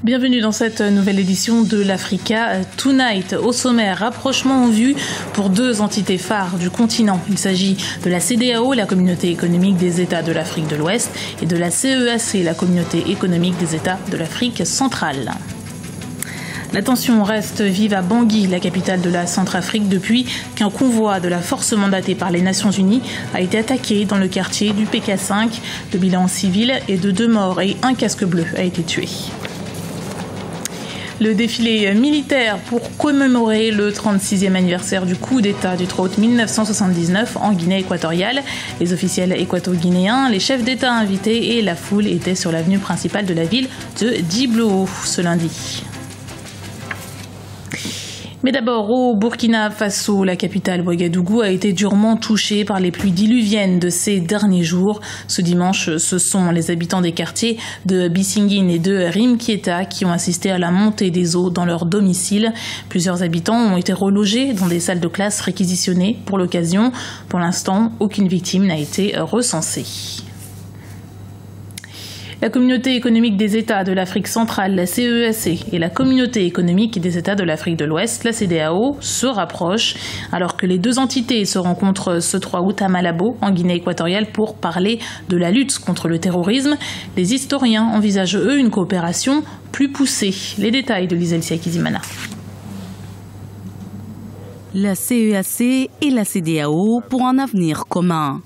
Bienvenue dans cette nouvelle édition de l'Africa Tonight. Au sommaire, rapprochement en vue pour deux entités phares du continent. Il s'agit de la CEDEAO, la Communauté économique des États de l'Afrique de l'Ouest, et de la CEAC, la Communauté économique des États de l'Afrique centrale. La tension reste vive à Bangui, la capitale de la Centrafrique, depuis qu'un convoi de la force mandatée par les Nations Unies a été attaqué dans le quartier du PK5. Le bilan civil est de 2 morts et un casque bleu a été tué. Le défilé militaire pour commémorer le 36e anniversaire du coup d'État du 3 août 1979 en Guinée équatoriale. Les officiels équato-guinéens, les chefs d'État invités et la foule étaient sur l'avenue principale de la ville de Djiblo ce lundi. Mais d'abord, au Burkina Faso, la capitale Ouagadougou a été durement touchée par les pluies diluviennes de ces derniers jours. Ce dimanche, ce sont les habitants des quartiers de Bissingine et de Rimkieta qui ont assisté à la montée des eaux dans leur domicile. Plusieurs habitants ont été relogés dans des salles de classe réquisitionnées pour l'occasion. Pour l'instant, aucune victime n'a été recensée. La Communauté économique des États de l'Afrique centrale, la CEAC, et la Communauté économique des États de l'Afrique de l'Ouest, la CEDEAO, se rapprochent, alors que les deux entités se rencontrent ce 3 août à Malabo, en Guinée équatoriale, pour parler de la lutte contre le terrorisme. Les historiens envisagent, eux, une coopération plus poussée. Les détails de Liselcia Kizimana. La CEAC et la CEDEAO pour un avenir commun.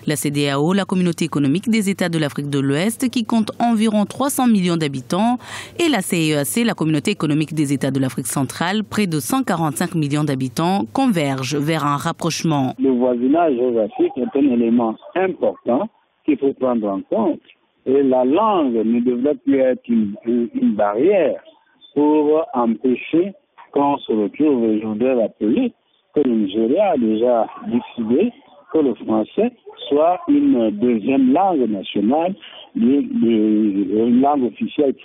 La CEDEAO, la Communauté économique des États de l'Afrique de l'Ouest, qui compte environ 300 millions d'habitants, et la CEAC, la Communauté économique des États de l'Afrique centrale, près de 145 millions d'habitants, convergent vers un rapprochement. Le voisinage géographique est un élément important qu'il faut prendre en compte. Et la langue ne devrait plus être une barrière pour empêcher qu'on se retrouve. Je voudrais rappeler que le Nigeria a déjà décidé que le français soit une deuxième langue nationale, une langue officielle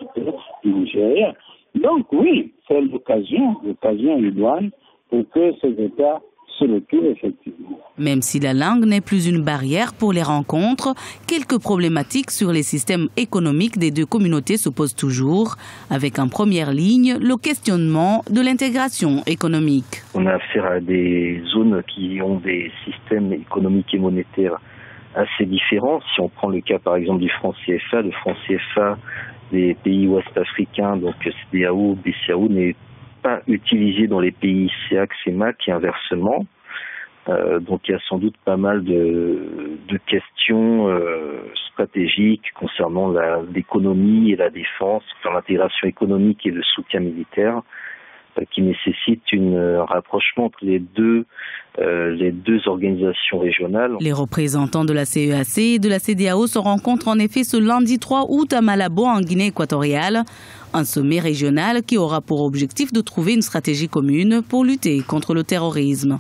du Nigeria. Donc oui, c'est l'occasion idoine pour que ces États se retrouvent effectivement. Même si la langue n'est plus une barrière pour les rencontres, quelques problématiques sur les systèmes économiques des deux communautés se posent toujours, avec en première ligne le questionnement de l'intégration économique. On a affaire à des zones qui ont des systèmes économiques et monétaires assez différents. Si on prend le cas par exemple du franc CFA, le franc CFA des pays ouest-africains, donc CEDEAO, BCAO, n'est pas utilisé dans les pays CEAC, CEMAC et inversement. Donc il y a sans doute pas mal de questions stratégiques concernant l'économie et la défense, enfin, l'intégration économique et le soutien militaire, qui nécessitent un rapprochement entre les deux organisations régionales. Les représentants de la CEAC et de la CEDEAO se rencontrent en effet ce lundi 3 août à Malabo, en Guinée équatoriale. Un sommet régional qui aura pour objectif de trouver une stratégie commune pour lutter contre le terrorisme.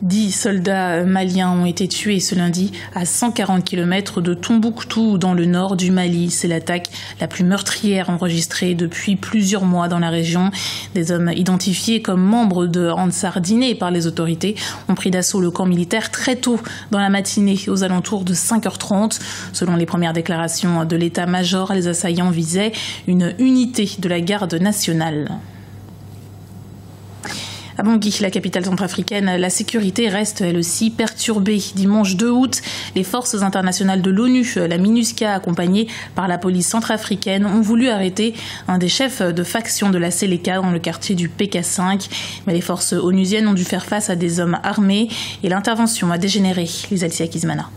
10 soldats maliens ont été tués ce lundi à 140 km de Tombouctou, dans le nord du Mali. C'est l'attaque la plus meurtrière enregistrée depuis plusieurs mois dans la région. Des hommes identifiés comme membres de Ansar Dine par les autorités ont pris d'assaut le camp militaire très tôt dans la matinée, aux alentours de 5h30. Selon les premières déclarations de l'état-major, les assaillants visaient une unité de la garde nationale. À Bangui, la capitale centrafricaine, la sécurité reste elle aussi perturbée. Dimanche 2 août, les forces internationales de l'ONU, la MINUSCA, accompagnées par la police centrafricaine, ont voulu arrêter un des chefs de faction de la Séléka dans le quartier du PK5. Mais les forces onusiennes ont dû faire face à des hommes armés et l'intervention a dégénéré. Liselcia Kizimana.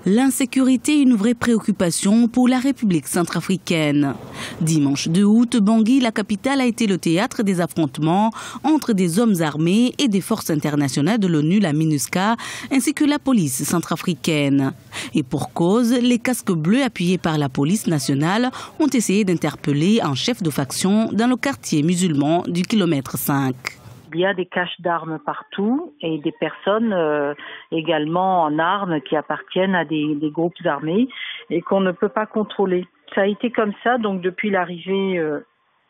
L'insécurité est une vraie préoccupation pour la République centrafricaine. Dimanche 2 août, Bangui, la capitale, a été le théâtre des affrontements entre des hommes armés et des forces internationales de l'ONU, la MINUSCA, ainsi que la police centrafricaine. Et pour cause, les casques bleus appuyés par la police nationale ont essayé d'interpeller un chef de faction dans le quartier musulman du kilomètre 5. Il y a des caches d'armes partout et des personnes également en armes qui appartiennent à des groupes armés et qu'on ne peut pas contrôler. Ça a été comme ça donc depuis l'arrivée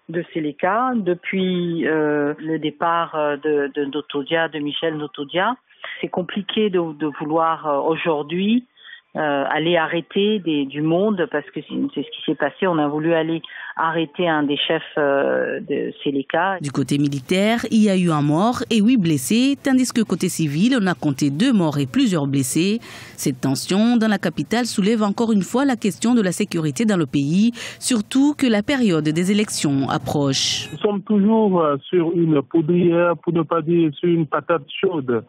de Séléka, depuis le départ de Notodia, de Michel Notodia. C'est compliqué de vouloir aujourd'hui aller arrêter du monde, parce que c'est ce qui s'est passé. On a voulu aller arrêter un des chefs de Seleka. Du côté militaire, il y a eu un mort et 8 blessés, tandis que côté civil, on a compté 2 morts et plusieurs blessés. Cette tension dans la capitale soulève encore une fois la question de la sécurité dans le pays, surtout que la période des élections approche. Nous sommes toujours sur une poudrière, pour ne pas dire sur une patate chaude.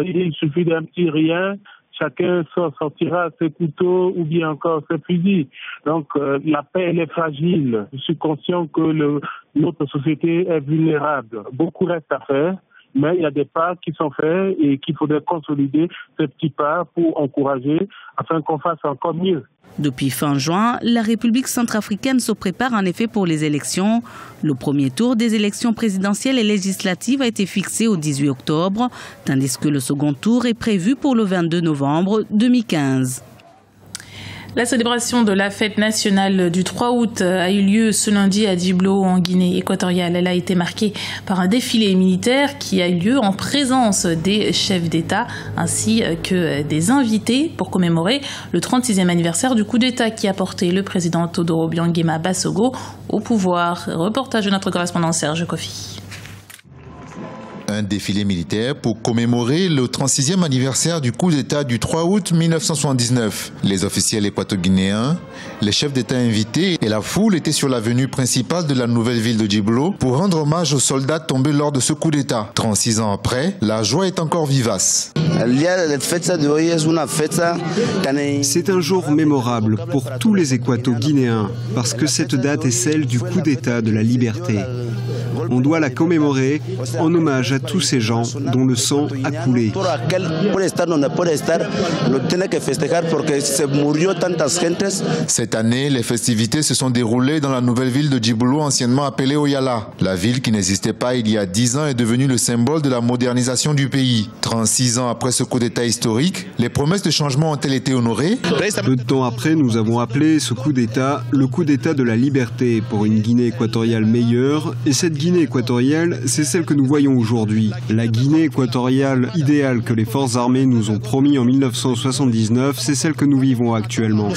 Il suffit d'un petit rien. Chacun sortira ses couteaux ou bien encore ses fusils. Donc la paix, elle est fragile. Je suis conscient que notre société est vulnérable. Beaucoup reste à faire, mais il y a des pas qui sont faits et qu'il faudrait consolider ces petits pas pour encourager afin qu'on fasse encore mieux. Depuis fin juin, la République centrafricaine se prépare en effet pour les élections. Le premier tour des élections présidentielles et législatives a été fixé au 18 octobre, tandis que le second tour est prévu pour le 22 novembre 2015. La célébration de la fête nationale du 3 août a eu lieu ce lundi à Djiblo, en Guinée équatoriale. Elle a été marquée par un défilé militaire qui a eu lieu en présence des chefs d'État ainsi que des invités pour commémorer le 36e anniversaire du coup d'État qui a porté le président Teodoro Obiang Nguema au pouvoir. Reportage de notre correspondant Serge Kofi. Un défilé militaire pour commémorer le 36e anniversaire du coup d'État du 3 août 1979. Les officiels équato-guinéens, les chefs d'État invités et la foule étaient sur l'avenue principale de la nouvelle ville de Djiblo pour rendre hommage aux soldats tombés lors de ce coup d'État. 36 ans après, la joie est encore vivace. C'est un jour mémorable pour tous les équato-guinéens parce que cette date est celle du coup d'État de la liberté. On doit la commémorer en hommage à tous ces gens dont le sang a coulé. Cette année, les festivités se sont déroulées dans la nouvelle ville de Djiblo, anciennement appelée Oyala. La ville qui n'existait pas il y a 10 ans est devenue le symbole de la modernisation du pays. 36 ans après ce coup d'État historique, les promesses de changement ont-elles été honorées? Peu de temps après, nous avons appelé ce coup d'État le coup d'État de la liberté pour une Guinée équatoriale meilleure. Et cette Guinée équatoriale, c'est celle que nous voyons aujourd'hui. La Guinée équatoriale idéale que les forces armées nous ont promis en 1979, c'est celle que nous vivons actuellement.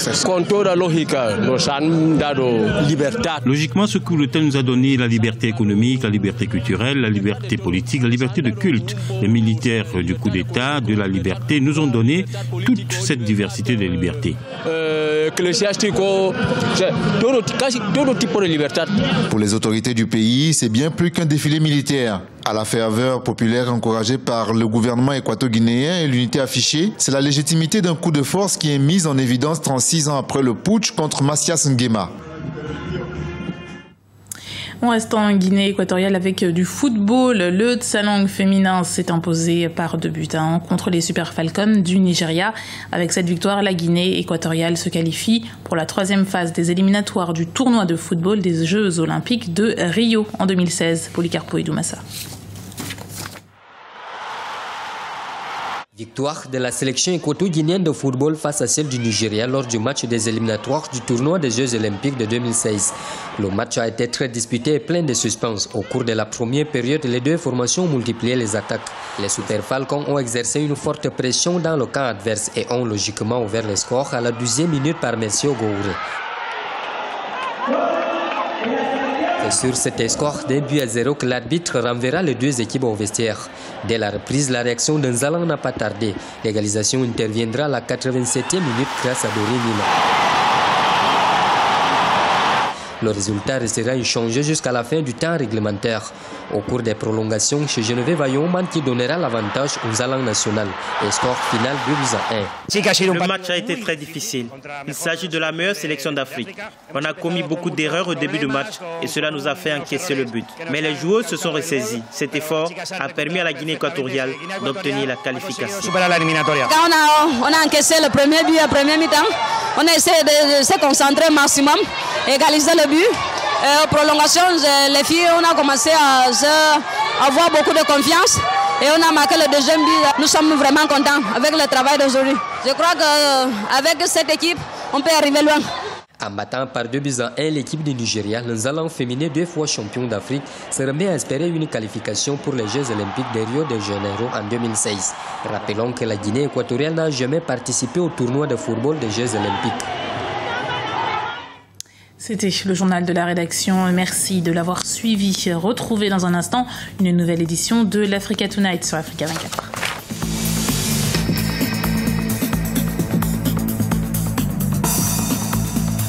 Logiquement, ce coup d'État nous a donné la liberté économique, la liberté culturelle, la liberté politique, la liberté de culte. Les militaires du coup d'État, de la liberté, nous ont donné toute cette diversité de libertés. Pour les autorités du pays, c'est bien plus qu'un défilé militaire. À la ferveur populaire encouragée par le gouvernement équato-guinéen et l'unité affichée, c'est la légitimité d'un coup de force qui est mise en évidence 36 ans après le putsch contre Mathias Nguema. On reste en Guinée équatoriale avec du football. Le Tsalang féminin s'est imposé par 2-1 contre les Super Falcons du Nigeria. Avec cette victoire, la Guinée équatoriale se qualifie pour la 3e phase des éliminatoires du tournoi de football des Jeux Olympiques de Rio en 2016. Policarpo Idoumassa. Victoire de la sélection équato-guinéenne de football face à celle du Nigeria lors du match des éliminatoires du tournoi des Jeux Olympiques de 2016. Le match a été très disputé et plein de suspense. Au cours de la première période, les deux formations ont multiplié les attaques. Les Super Falcons ont exercé une forte pression dans le camp adverse et ont logiquement ouvert les scores à la 12e minute par Messieurs Gouré. C'est sur cet score d'1-0 que l'arbitre renverra les deux équipes au vestiaire. Dès la reprise, la réaction d'Nzala n'a pas tardé. L'égalisation interviendra à la 87e minute grâce à Doré Nina. Le résultat restera inchangé jusqu'à la fin du temps réglementaire. Au cours des prolongations, chez Geneviève Vaillant qui donnera l'avantage aux Alans national. Et score final 2-1. Le match a été très difficile. Il s'agit de la meilleure sélection d'Afrique. On a commis beaucoup d'erreurs au début du match et cela nous a fait encaisser le but. Mais les joueurs se sont ressaisis. Cet effort a permis à la Guinée équatoriale d'obtenir la qualification. Quand on a encaissé le premier but à première mi-temps, on a essayé de se concentrer au maximum, égaliser le but. Prolongation, les filles, on a commencé à avoir beaucoup de confiance et on a marqué le deuxième but. Nous sommes vraiment contents avec le travail d'aujourd'hui. Je crois qu'avec cette équipe, on peut arriver loin. En battant par 2-1 l'équipe du Nigeria, les Alans féminins 2 fois champions d'Afrique se remet à espérer une qualification pour les Jeux Olympiques de Rio de Janeiro en 2016. Rappelons que la Guinée équatoriale n'a jamais participé au tournoi de football des Jeux Olympiques. C'était le journal de la rédaction. Merci de l'avoir suivi. Retrouvez dans un instant une nouvelle édition de l'Africa Tonight sur Africa 24.